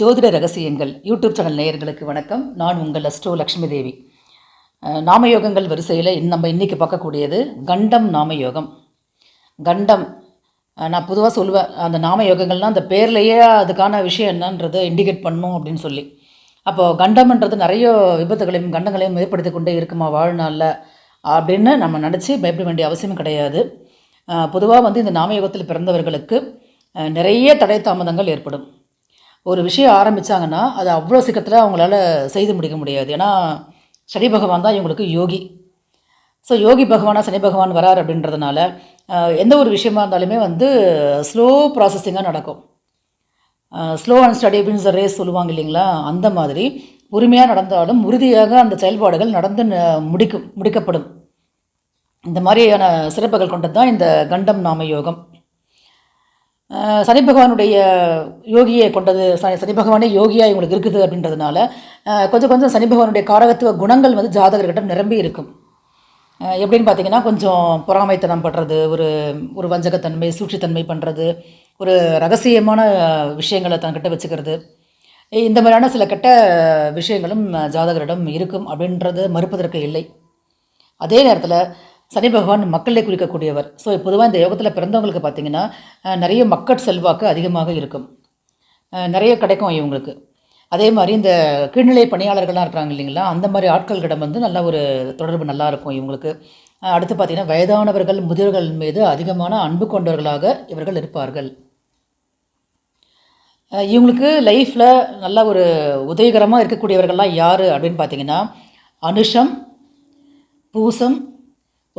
ஜோதிட ரகசியங்கள் YouTube channel நேயர்களுக்கு வணக்கம். நான் உங்கள் அஸ்ட்ரோ லக்ஷ்மி தேவி. நாமயோகங்கள் வரிசையில் நம்ம இன்றைக்கி பார்க்கக்கூடியது கண்டம் நாமயோகம். கண்டம் நான் பொதுவாக சொல்லுவேன், அந்த நாமயோகங்கள்னால் அந்த பேர்லேயே அதுக்கான விஷயம் என்னன்றதை இண்டிகேட் பண்ணணும் அப்படின்னு சொல்லி. அப்போது கண்டம்ன்றது நிறைய விபத்துகளையும் கண்டங்களையும் ஏற்படுத்தி கொண்டே இருக்குமா வாழ்நாளில் அப்படின்னு நம்ம நினச்சி பயப்பட வேண்டிய அவசியம் கிடையாது. பொதுவாக இந்த நாமயோகத்தில் பிறந்தவர்களுக்கு நிறைய தடை தாமதங்கள் ஏற்படும். ஒரு விஷயம் ஆரம்பித்தாங்கன்னா அது அவ்வளோ சீக்கிரத்தில் அவங்களால செய்து முடிக்க முடியாது. ஏன்னா சனி பகவான் தான் இவங்களுக்கு யோகி. ஸோ யோகி பகவானாக சனி பகவான் வரார் அப்படின்றதுனால எந்த ஒரு விஷயமா இருந்தாலுமே ஸ்லோ ப்ராசஸிங்காக நடக்கும். Slow and steady wins the race சொல்லுவாங்க இல்லைங்களா, அந்த மாதிரி பொறுமையாக நடந்தாலும் உறுதியாக அந்த செயல்பாடுகள் நடந்து முடிக்கப்படும். இந்த மாதிரியான சிறப்புகள் கொண்டது தான் இந்த கண்டம் நாம யோகம். சனி பகவானுடைய யோகியை கொண்டது, சனி பகவானே யோகியாக இவங்களுக்கு இருக்குது அப்படின்றதுனால கொஞ்சம் சனி பகவானுடைய காரகத்துவ குணங்கள் ஜாதகர்கிட்ட நிரம்பி இருக்கும். எப்படின்னு பார்த்தீங்கன்னா, கொஞ்சம் பொறாமைத்தனம் பண்ணுறது, ஒரு வஞ்சகத்தன்மை, சூழ்ச்சித்தன்மை பண்ணுறது, ஒரு ரகசியமான விஷயங்களை தன்கிட்ட வச்சுக்கிறது, இந்த மாதிரியான சில கெட்ட விஷயங்களும் ஜாதகரிடம் இருக்கும் அப்படின்றது மறுப்பதற்கு இல்லை. அதே நேரத்தில் சனி பகவான் மக்களை குறிக்கக்கூடியவர். ஸோ பொதுவாக இந்த யோகத்தில் பிறந்தவங்களுக்கு பார்த்திங்கன்னா நிறைய மக்கட் செல்வாக்கு அதிகமாக இருக்கும், நிறைய கிடைக்கும் இவங்களுக்கு. அதே மாதிரி இந்த கீழ்நிலை பணியாளர்கள்லாம் இருக்கிறாங்க இல்லைங்களா, அந்த மாதிரி ஆட்களிடம் நல்ல ஒரு தொடர்பு நல்லா இருக்கும் இவங்களுக்கு. அடுத்து பார்த்திங்கன்னா வயதானவர்கள், முதியோர்கள் மீது அதிகமான அன்பு கொண்டவர்களாக இவர்கள் இருப்பார்கள். இவங்களுக்கு லைஃப்பில் நல்ல ஒரு உதவிகரமாக இருக்கக்கூடியவர்கள்லாம் யார் அப்படின்னு பார்த்திங்கன்னா, அனுஷம், பூசம்,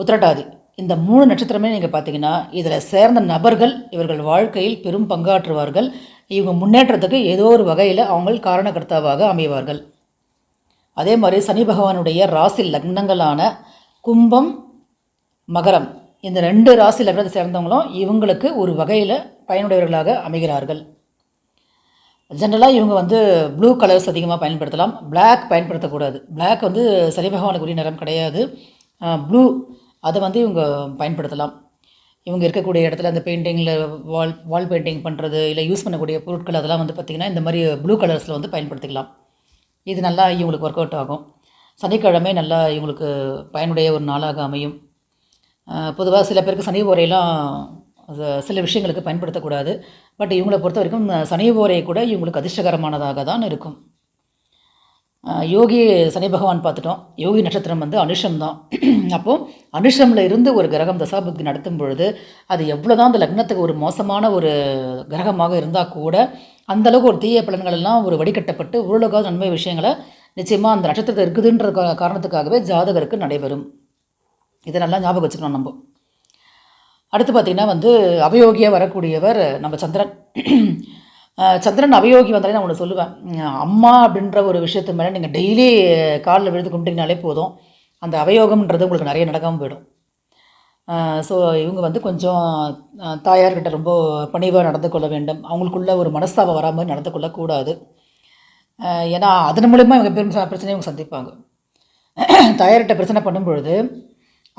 உத்திரட்டாதி, இந்த 3 நட்சத்திரமே நீங்கள் பார்த்தீங்கன்னா இதில் சேர்ந்த நபர்கள் இவர்கள் வாழ்க்கையில் பெரும் பங்காற்றுவார்கள். இவங்க முன்னேற்றத்துக்கு ஏதோ ஒரு வகையில் அவங்க காரணகர்த்தாவாக அமைவார்கள். அதே மாதிரி சனி பகவானுடைய ராசி லக்னங்களான கும்பம், மகரம், இந்த 2 ராசி லக்னத்தை சேர்ந்தவங்களும் இவங்களுக்கு ஒரு வகையில் பயனுடையவர்களாக அமைகிறார்கள். ஜென்ரலாக இவங்க ப்ளூ கலர்ஸ் அதிகமாக பயன்படுத்தலாம், பிளாக் பயன்படுத்தக்கூடாது. பிளாக் சனி பகவானுக்குரிய நிறம் கிடையாது. ப்ளூ அதை இவங்க பயன்படுத்தலாம். இவங்க இருக்கக்கூடிய இடத்துல அந்த பெயிண்டிங்கில் வால் பெயிண்டிங் பண்ணுறது, இல்லை யூஸ் பண்ணக்கூடிய பொருட்கள் அதெல்லாம் பார்த்திங்கன்னா இந்த மாதிரி ப்ளூ கலர்ஸில் பயன்படுத்திக்கலாம். இது நல்லா இவங்களுக்கு ஒர்க் அவுட் ஆகும். சனிக்கிழமை நல்லா இவங்களுக்கு பயனுடைய ஒரு நாளாக அமையும். பொதுவாக சில பேருக்கு சனி ஓரையெல்லாம் சில விஷயங்களுக்கு பயன்படுத்தக்கூடாது. பட் இவங்களை பொறுத்த வரைக்கும் சனி ஓரை கூட இவங்களுக்கு அதிர்ஷ்டகரமானதாக தான் இருக்கும். யோகி சனி பகவான் பார்த்துட்டோம். யோகி நட்சத்திரம் அனுஷம் தான். அப்போது அனுஷமில் இருந்து ஒரு கிரகம் தசாபுத்தி நடத்தும் பொழுது அது எவ்வளோ தான் அந்த லக்னத்துக்கு ஒரு மோசமான ஒரு கிரகமாக இருந்தால் கூட அந்தளவுக்கு ஒரு தீய பலன்கள் எல்லாம் ஒரு வடிகட்டப்பட்டு ஓரளவுக்காக நன்மை விஷயங்களை நிச்சயமாக அந்த நட்சத்திரத்தில் இருக்குதுன்ற காரணத்துக்காகவே ஜாதகருக்கு நடைபெறும். இதை நல்லா ஞாபகம் வச்சுக்கணும். நம்ம அடுத்து பார்த்திங்கன்னா அபயோகியாக வரக்கூடியவர் நம்ம சந்திரன். சந்திரன் அபயோகி வந்தாலே நான் ஒன்று சொல்லுவேன், அம்மா அப்படின்ற ஒரு விஷயத்து மேலே நீங்கள் டெய்லி காலில் விழுந்து கும்பிட்டீங்கனாலே போதும், அந்த அபயோகம்ன்றது உங்களுக்கு நிறைய நடக்காமல் போயிடும். ஸோ இவங்க கொஞ்சம் தாயார்கிட்ட ரொம்ப பணிவாக நடந்து கொள்ள வேண்டும். அவங்களுக்குள்ள ஒரு மனஸ்தாபம் வராமல் நடந்து கொள்ளக்கூடாது. ஏன்னா அதன் மூலயமா இவங்க பெரும் பிரச்சனையை இவங்க சந்திப்பாங்க. தாயார்கிட்ட பிரச்சனை பண்ணும்பொழுது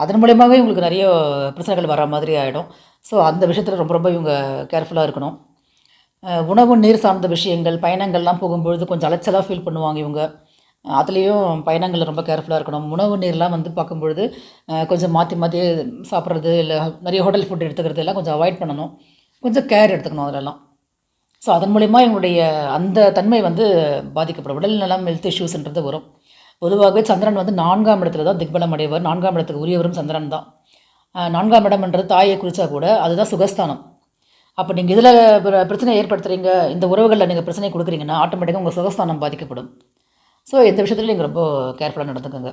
அதன் மூலயமாவே இவங்களுக்கு நிறைய பிரச்சனைகள் வர மாதிரி ஆகிடும். ஸோ அந்த விஷயத்தில் ரொம்ப இவங்க கேர்ஃபுல்லாக இருக்கணும். உணவு நீர் சார்ந்த விஷயங்கள், பயணங்கள்லாம் போகும்பொழுது கொஞ்சம் அலைச்சலாக ஃபீல் பண்ணுவாங்க இவங்க. அதுலேயும் பயணங்கள் ரொம்ப கேர்ஃபுல்லாக இருக்கணும். உணவு நீர்லாம் பார்க்கும்பொழுது கொஞ்சம் மாற்றி சாப்பிட்றது, இல்லை நிறைய ஹோட்டல் ஃபுட் எடுத்துக்கிறது எல்லாம் கொஞ்சம் அவாய்ட் பண்ணணும். கொஞ்சம் கேர் எடுத்துக்கணும் அதிலெல்லாம். ஸோ அதன் மூலிமா இவங்களுடைய அந்த தன்மை பாதிக்கப்படும். உடல் நலம், ஹெல்த் இஷ்யூஸ்ன்றது வரும். பொதுவாகவே சந்திரன் 4ஆம் இடத்துல தான் திக்பலம் அடைவர். 4ஆம் இடத்துக்கு உரியவரும் சந்திரன் தான். 4ஆம் இடம்ன்றது தாயை குறித்தா கூட அதுதான் சுகஸ்தானம். அப்போ நீங்கள் இதில் பிரச்சனை ஏற்படுத்துகிறீங்க, இந்த உறவுகளில் நீங்கள் பிரச்சனை கொடுக்குறீங்கன்னா ஆட்டோமேட்டிக்காக உங்கள் சுகஸ்தானம் பாதிக்கப்படும். ஸோ இந்த விஷயத்தில் நீங்கள் ரொம்ப கேர்ஃபுல்லாக நடந்துக்கோங்க.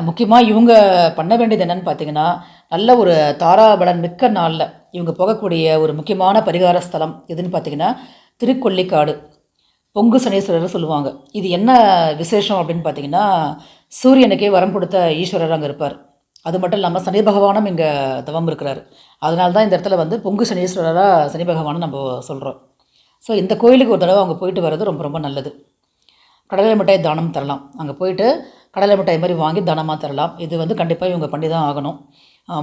முக்கியமாக இவங்க பண்ண வேண்டியது என்னென்னு பார்த்தீங்கன்னா, நல்ல ஒரு தாராபலன் மிக்க நாளில் இவங்க போகக்கூடிய ஒரு முக்கியமான பரிகார ஸ்தலம் எதுன்னு பார்த்தீங்கன்னா திருக்கொல்லிக்காடு, பொங்கு சனீஸ்வரர் சொல்லுவாங்க. இது என்ன விசேஷம் அப்படின்னு பார்த்தீங்கன்னா, சூரியனுக்கே வரம் கொடுத்த ஈஸ்வரர் அங்கே இருப்பார். அது மட்டும் இல்லாமல் சனி பகவானும் இங்கே தவம் இருக்கிறார். அதனால தான் இந்த இடத்துல பொங்கு சனீஸ்வரராக சனி பகவானை நம்ம சொல்கிறோம். ஸோ இந்த கோயிலுக்கு ஒரு தடவை அவங்க போயிட்டு வர்றது ரொம்ப ரொம்ப நல்லது. கடலை மிட்டாய் தானம் தரலாம். அங்கே போயிட்டு கடலை மிட்டாய் மாதிரி வாங்கி தானமாக தரலாம். இது கண்டிப்பாக இவங்க பண்ணி தான் ஆகணும்.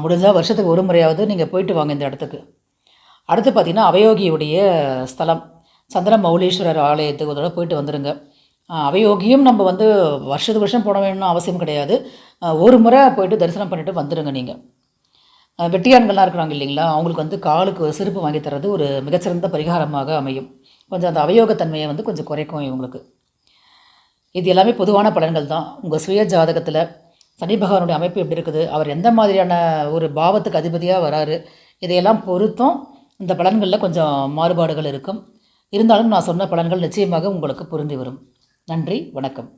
முடிஞ்சால் வருஷத்துக்கு ஒரு முறையாவது நீங்கள் போயிட்டு வாங்க இந்த இடத்துக்கு. அடுத்து பார்த்திங்கன்னா அவயோகியுடைய ஸ்தலம் சந்திர மௌலீஸ்வரர் ஆலயத்துக்கு ஒரு தடவை போயிட்டு வந்துடுங்க. அவயோகியும் நம்ம வந்து வருஷத்துக்கு வருஷம் போட வேணும்னு அவசியம் கிடையாது. ஒரு முறை போயிட்டு தரிசனம் பண்ணிவிட்டு வந்துடுங்க நீங்கள். வெட்டியான்கள்லாம் இருக்கிறாங்க இல்லைங்களா, அவங்களுக்கு வந்து காலுக்கு ஒரு செருப்பு வாங்கி தர்றது ஒரு மிகச்சிறந்த பரிகாரமாக அமையும். கொஞ்சம் அந்த அவயோகத்தன்மையை வந்து கொஞ்சம் குறைக்கும் இவங்களுக்கு. இது எல்லாமே பொதுவான பலன்கள் தான். உங்கள் சுய ஜாதகத்தில் சனி பகவானுடைய அமைப்பு எப்படி இருக்குது, அவர் எந்த மாதிரியான ஒரு பாவத்துக்கு அதிபதியாக வராரு, இதையெல்லாம் பொறுத்தும் இந்த பலன்களில் கொஞ்சம் மாறுபாடுகள் இருக்கும். இருந்தாலும் நான் சொன்ன பலன்கள் நிச்சயமாக உங்களுக்கு பொருந்தி வரும். நன்றி, வணக்கம்.